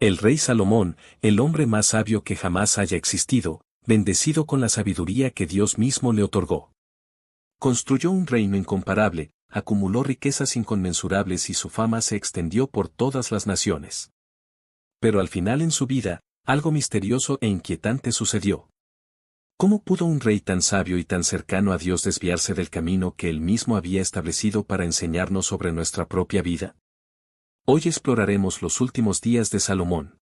El rey Salomón, el hombre más sabio que jamás haya existido, bendecido con la sabiduría que Dios mismo le otorgó. Construyó un reino incomparable, acumuló riquezas inconmensurables y su fama se extendió por todas las naciones. Pero al final en su vida, algo misterioso e inquietante sucedió. ¿Cómo pudo un rey tan sabio y tan cercano a Dios desviarse del camino que él mismo había establecido para enseñarnos sobre nuestra propia vida? Hoy exploraremos los últimos días de Salomón.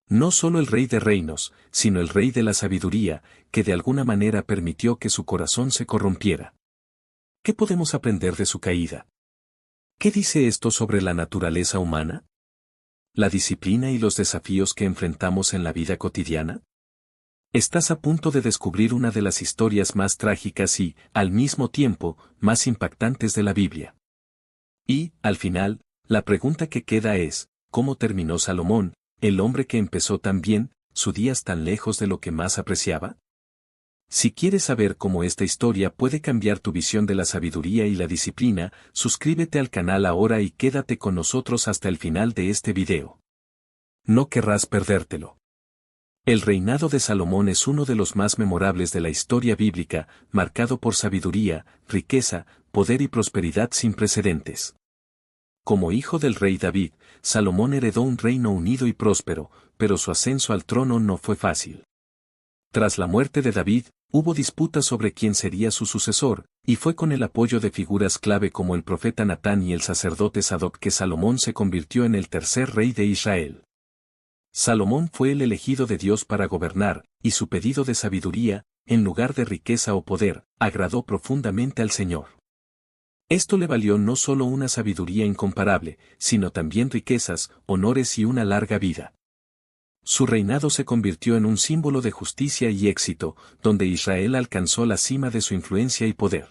No solo el rey de reinos, sino el rey de la sabiduría, que de alguna manera permitió que su corazón se corrompiera. ¿Qué podemos aprender de su caída? ¿Qué dice esto sobre la naturaleza humana? ¿La disciplina y los desafíos que enfrentamos en la vida cotidiana? Estás a punto de descubrir una de las historias más trágicas y, al mismo tiempo, más impactantes de la Biblia. Y, al final, la pregunta que queda es, ¿cómo terminó Salomón, el hombre que empezó tan bien, sus días tan lejos de lo que más apreciaba? Si quieres saber cómo esta historia puede cambiar tu visión de la sabiduría y la disciplina, suscríbete al canal ahora y quédate con nosotros hasta el final de este video. No querrás perdértelo. El reinado de Salomón es uno de los más memorables de la historia bíblica, marcado por sabiduría, riqueza, poder y prosperidad sin precedentes. Como hijo del rey David, Salomón heredó un reino unido y próspero, pero su ascenso al trono no fue fácil. Tras la muerte de David, hubo disputas sobre quién sería su sucesor, y fue con el apoyo de figuras clave como el profeta Natán y el sacerdote Sadoc que Salomón se convirtió en el tercer rey de Israel. Salomón fue el elegido de Dios para gobernar, y su pedido de sabiduría, en lugar de riqueza o poder, agradó profundamente al Señor. Esto le valió no solo una sabiduría incomparable, sino también riquezas, honores y una larga vida. Su reinado se convirtió en un símbolo de justicia y éxito, donde Israel alcanzó la cima de su influencia y poder.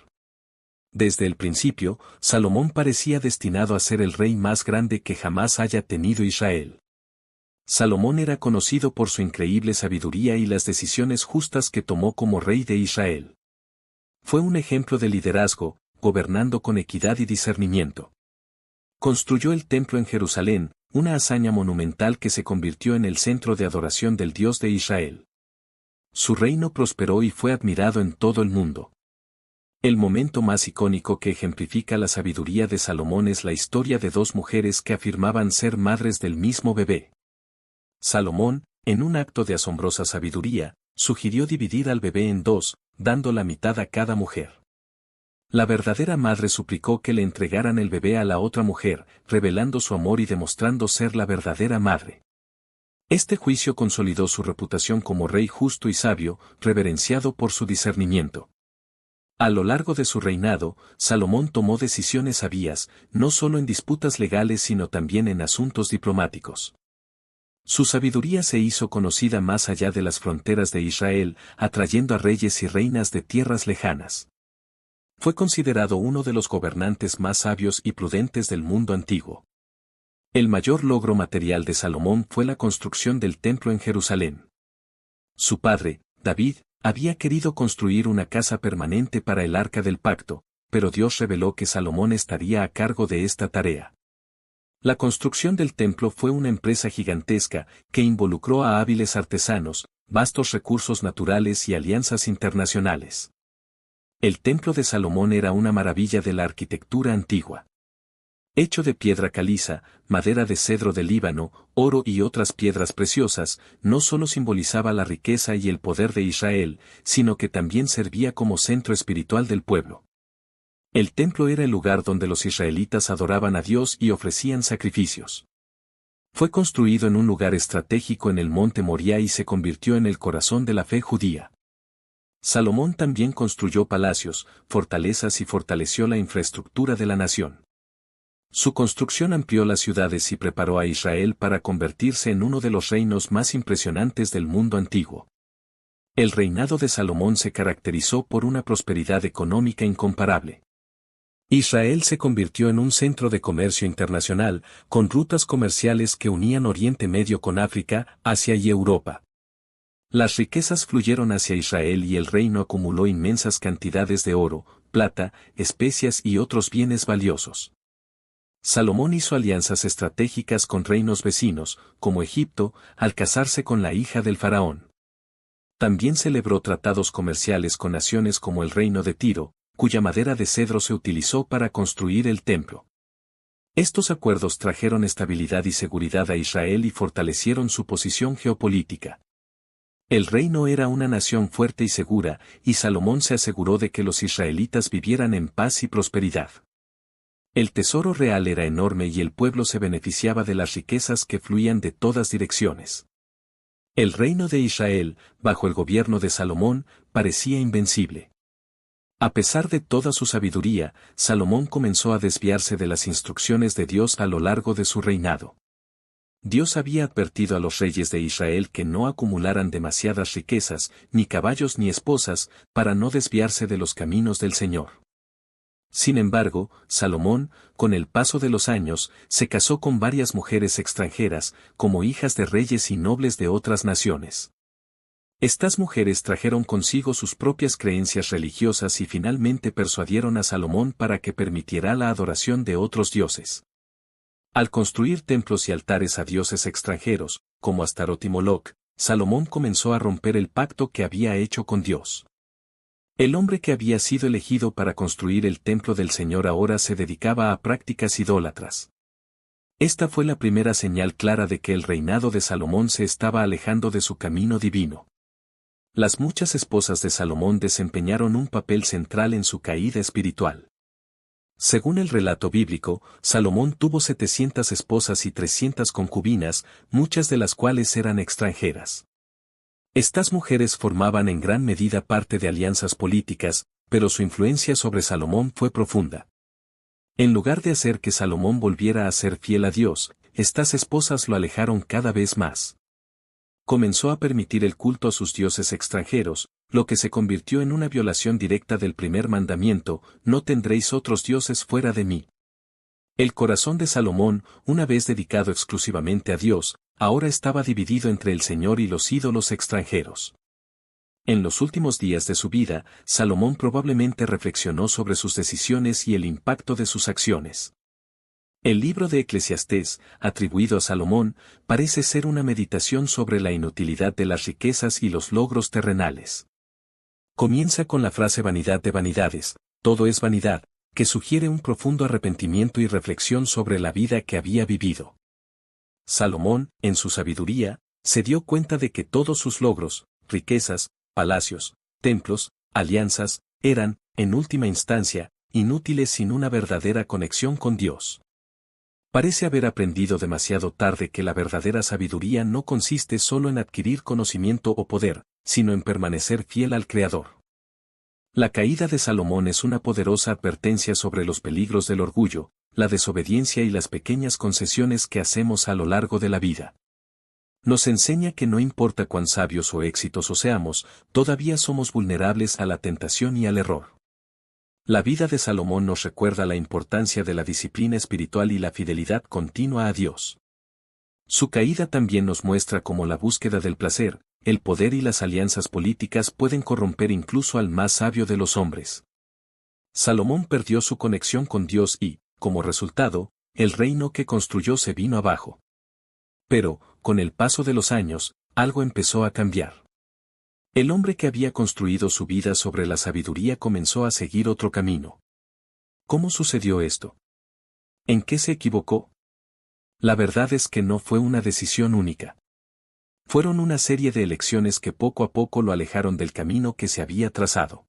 Desde el principio, Salomón parecía destinado a ser el rey más grande que jamás haya tenido Israel. Salomón era conocido por su increíble sabiduría y las decisiones justas que tomó como rey de Israel. Fue un ejemplo de liderazgo, gobernando con equidad y discernimiento. Construyó el templo en Jerusalén, una hazaña monumental que se convirtió en el centro de adoración del Dios de Israel. Su reino prosperó y fue admirado en todo el mundo. El momento más icónico que ejemplifica la sabiduría de Salomón es la historia de dos mujeres que afirmaban ser madres del mismo bebé. Salomón, en un acto de asombrosa sabiduría, sugirió dividir al bebé en dos, dando la mitad a cada mujer. La verdadera madre suplicó que le entregaran el bebé a la otra mujer, revelando su amor y demostrando ser la verdadera madre. Este juicio consolidó su reputación como rey justo y sabio, reverenciado por su discernimiento. A lo largo de su reinado, Salomón tomó decisiones sabias, no solo en disputas legales sino también en asuntos diplomáticos. Su sabiduría se hizo conocida más allá de las fronteras de Israel, atrayendo a reyes y reinas de tierras lejanas. Fue considerado uno de los gobernantes más sabios y prudentes del mundo antiguo. El mayor logro material de Salomón fue la construcción del templo en Jerusalén. Su padre, David, había querido construir una casa permanente para el Arca del Pacto, pero Dios reveló que Salomón estaría a cargo de esta tarea. La construcción del templo fue una empresa gigantesca que involucró a hábiles artesanos, vastos recursos naturales y alianzas internacionales. El templo de Salomón era una maravilla de la arquitectura antigua. Hecho de piedra caliza, madera de cedro del Líbano, oro y otras piedras preciosas, no solo simbolizaba la riqueza y el poder de Israel, sino que también servía como centro espiritual del pueblo. El templo era el lugar donde los israelitas adoraban a Dios y ofrecían sacrificios. Fue construido en un lugar estratégico en el monte Moriah y se convirtió en el corazón de la fe judía. Salomón también construyó palacios, fortalezas y fortaleció la infraestructura de la nación. Su construcción amplió las ciudades y preparó a Israel para convertirse en uno de los reinos más impresionantes del mundo antiguo. El reinado de Salomón se caracterizó por una prosperidad económica incomparable. Israel se convirtió en un centro de comercio internacional, con rutas comerciales que unían Oriente Medio con África, Asia y Europa. Las riquezas fluyeron hacia Israel y el reino acumuló inmensas cantidades de oro, plata, especias y otros bienes valiosos. Salomón hizo alianzas estratégicas con reinos vecinos, como Egipto, al casarse con la hija del faraón. También celebró tratados comerciales con naciones como el reino de Tiro, cuya madera de cedro se utilizó para construir el templo. Estos acuerdos trajeron estabilidad y seguridad a Israel y fortalecieron su posición geopolítica. El reino era una nación fuerte y segura, y Salomón se aseguró de que los israelitas vivieran en paz y prosperidad. El tesoro real era enorme y el pueblo se beneficiaba de las riquezas que fluían de todas direcciones. El reino de Israel, bajo el gobierno de Salomón, parecía invencible. A pesar de toda su sabiduría, Salomón comenzó a desviarse de las instrucciones de Dios a lo largo de su reinado. Dios había advertido a los reyes de Israel que no acumularan demasiadas riquezas, ni caballos ni esposas, para no desviarse de los caminos del Señor. Sin embargo, Salomón, con el paso de los años, se casó con varias mujeres extranjeras, como hijas de reyes y nobles de otras naciones. Estas mujeres trajeron consigo sus propias creencias religiosas y finalmente persuadieron a Salomón para que permitiera la adoración de otros dioses. Al construir templos y altares a dioses extranjeros, como Astarot y Moloch, Salomón comenzó a romper el pacto que había hecho con Dios. El hombre que había sido elegido para construir el templo del Señor ahora se dedicaba a prácticas idólatras. Esta fue la primera señal clara de que el reinado de Salomón se estaba alejando de su camino divino. Las muchas esposas de Salomón desempeñaron un papel central en su caída espiritual. Según el relato bíblico, Salomón tuvo 700 esposas y 300 concubinas, muchas de las cuales eran extranjeras. Estas mujeres formaban en gran medida parte de alianzas políticas, pero su influencia sobre Salomón fue profunda. En lugar de hacer que Salomón volviera a ser fiel a Dios, estas esposas lo alejaron cada vez más. Comenzó a permitir el culto a sus dioses extranjeros, lo que se convirtió en una violación directa del primer mandamiento: no tendréis otros dioses fuera de mí. El corazón de Salomón, una vez dedicado exclusivamente a Dios, ahora estaba dividido entre el Señor y los ídolos extranjeros. En los últimos días de su vida, Salomón probablemente reflexionó sobre sus decisiones y el impacto de sus acciones. El libro de Eclesiastés, atribuido a Salomón, parece ser una meditación sobre la inutilidad de las riquezas y los logros terrenales. Comienza con la frase vanidad de vanidades, todo es vanidad, que sugiere un profundo arrepentimiento y reflexión sobre la vida que había vivido. Salomón, en su sabiduría, se dio cuenta de que todos sus logros, riquezas, palacios, templos, alianzas, eran, en última instancia, inútiles sin una verdadera conexión con Dios. Parece haber aprendido demasiado tarde que la verdadera sabiduría no consiste solo en adquirir conocimiento o poder, sino en permanecer fiel al Creador. La caída de Salomón es una poderosa advertencia sobre los peligros del orgullo, la desobediencia y las pequeñas concesiones que hacemos a lo largo de la vida. Nos enseña que no importa cuán sabios o exitosos seamos, todavía somos vulnerables a la tentación y al error. La vida de Salomón nos recuerda la importancia de la disciplina espiritual y la fidelidad continua a Dios. Su caída también nos muestra cómo la búsqueda del placer, el poder y las alianzas políticas pueden corromper incluso al más sabio de los hombres. Salomón perdió su conexión con Dios y, como resultado, el reino que construyó se vino abajo. Pero, con el paso de los años, algo empezó a cambiar. El hombre que había construido su vida sobre la sabiduría comenzó a seguir otro camino. ¿Cómo sucedió esto? ¿En qué se equivocó? La verdad es que no fue una decisión única. Fueron una serie de elecciones que poco a poco lo alejaron del camino que se había trazado.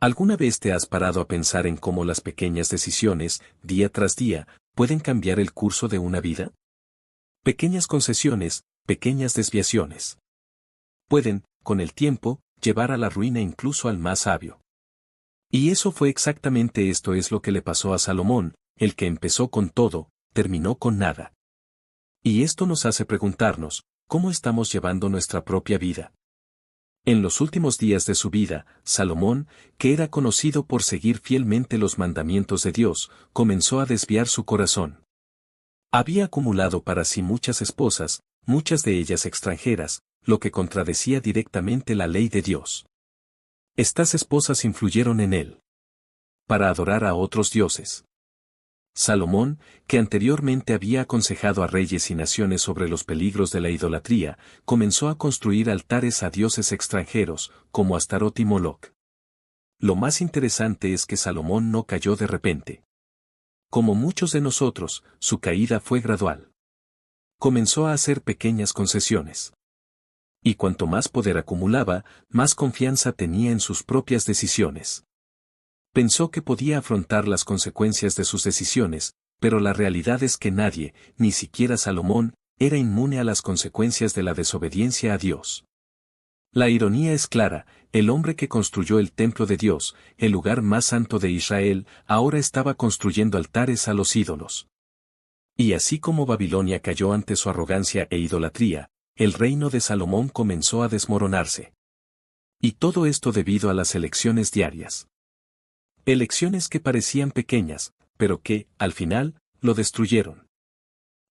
¿Alguna vez te has parado a pensar en cómo las pequeñas decisiones, día tras día, pueden cambiar el curso de una vida? Pequeñas concesiones, pequeñas desviaciones. Pueden, con el tiempo, llevar a la ruina incluso al más sabio. Y eso fue exactamente esto es lo que le pasó a Salomón, el que empezó con todo, terminó con nada. Y esto nos hace preguntarnos, ¿cómo estamos llevando nuestra propia vida? En los últimos días de su vida, Salomón, que era conocido por seguir fielmente los mandamientos de Dios, comenzó a desviar su corazón. Había acumulado para sí muchas esposas, muchas de ellas extranjeras, lo que contradecía directamente la ley de Dios. Estas esposas influyeron en él para adorar a otros dioses. Salomón, que anteriormente había aconsejado a reyes y naciones sobre los peligros de la idolatría, comenzó a construir altares a dioses extranjeros, como Astarot y Moloch. Lo más interesante es que Salomón no cayó de repente. Como muchos de nosotros, su caída fue gradual. Comenzó a hacer pequeñas concesiones. Y cuanto más poder acumulaba, más confianza tenía en sus propias decisiones. Pensó que podía afrontar las consecuencias de sus decisiones, pero la realidad es que nadie, ni siquiera Salomón, era inmune a las consecuencias de la desobediencia a Dios. La ironía es clara, el hombre que construyó el templo de Dios, el lugar más santo de Israel, ahora estaba construyendo altares a los ídolos. Y así como Babilonia cayó ante su arrogancia e idolatría, el reino de Salomón comenzó a desmoronarse. Y todo esto debido a las elecciones diarias. Elecciones que parecían pequeñas, pero que, al final, lo destruyeron.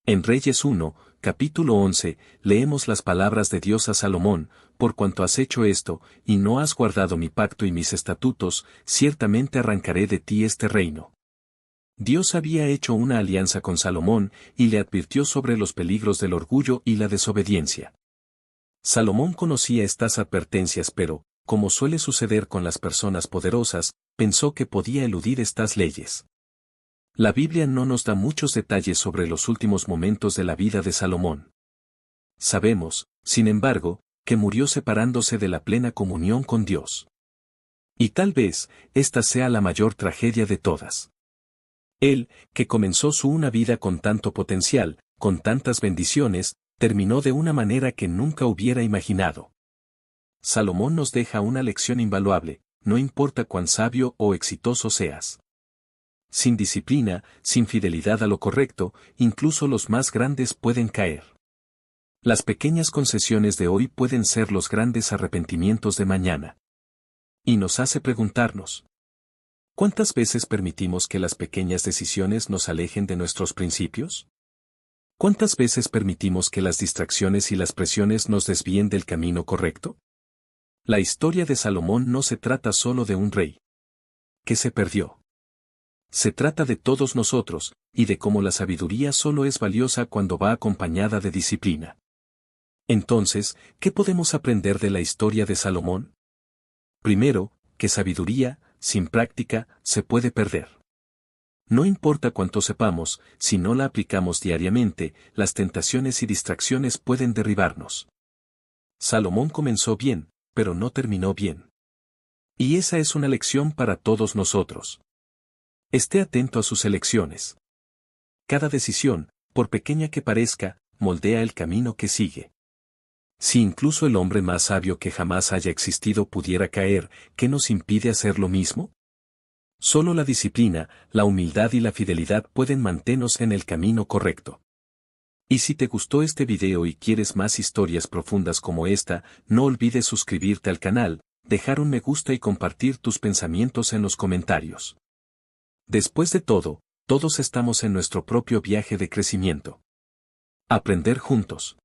En Reyes 1, capítulo 11, leemos las palabras de Dios a Salomón: por cuanto has hecho esto, y no has guardado mi pacto y mis estatutos, ciertamente arrancaré de ti este reino. Dios había hecho una alianza con Salomón, y le advirtió sobre los peligros del orgullo y la desobediencia. Salomón conocía estas advertencias, pero, como suele suceder con las personas poderosas, pensó que podía eludir estas leyes. La Biblia no nos da muchos detalles sobre los últimos momentos de la vida de Salomón. Sabemos, sin embargo, que murió separándose de la plena comunión con Dios. Y tal vez, esta sea la mayor tragedia de todas. Él, que comenzó una vida con tanto potencial, con tantas bendiciones, terminó de una manera que nunca hubiera imaginado. Salomón nos deja una lección invaluable, no importa cuán sabio o exitoso seas. Sin disciplina, sin fidelidad a lo correcto, incluso los más grandes pueden caer. Las pequeñas concesiones de hoy pueden ser los grandes arrepentimientos de mañana. Y nos hace preguntarnos: ¿cuántas veces permitimos que las pequeñas decisiones nos alejen de nuestros principios? ¿Cuántas veces permitimos que las distracciones y las presiones nos desvíen del camino correcto? La historia de Salomón no se trata solo de un rey que se perdió. Se trata de todos nosotros, y de cómo la sabiduría solo es valiosa cuando va acompañada de disciplina. Entonces, ¿qué podemos aprender de la historia de Salomón? Primero, que sabiduría, sin práctica, se puede perder. No importa cuánto sepamos, si no la aplicamos diariamente, las tentaciones y distracciones pueden derribarnos. Salomón comenzó bien, pero no terminó bien. Y esa es una lección para todos nosotros. Esté atento a sus elecciones. Cada decisión, por pequeña que parezca, moldea el camino que sigue. Si incluso el hombre más sabio que jamás haya existido pudiera caer, ¿qué nos impide hacer lo mismo? Solo la disciplina, la humildad y la fidelidad pueden mantenernos en el camino correcto. Y si te gustó este video y quieres más historias profundas como esta, no olvides suscribirte al canal, dejar un me gusta y compartir tus pensamientos en los comentarios. Después de todo, todos estamos en nuestro propio viaje de crecimiento. Aprender juntos.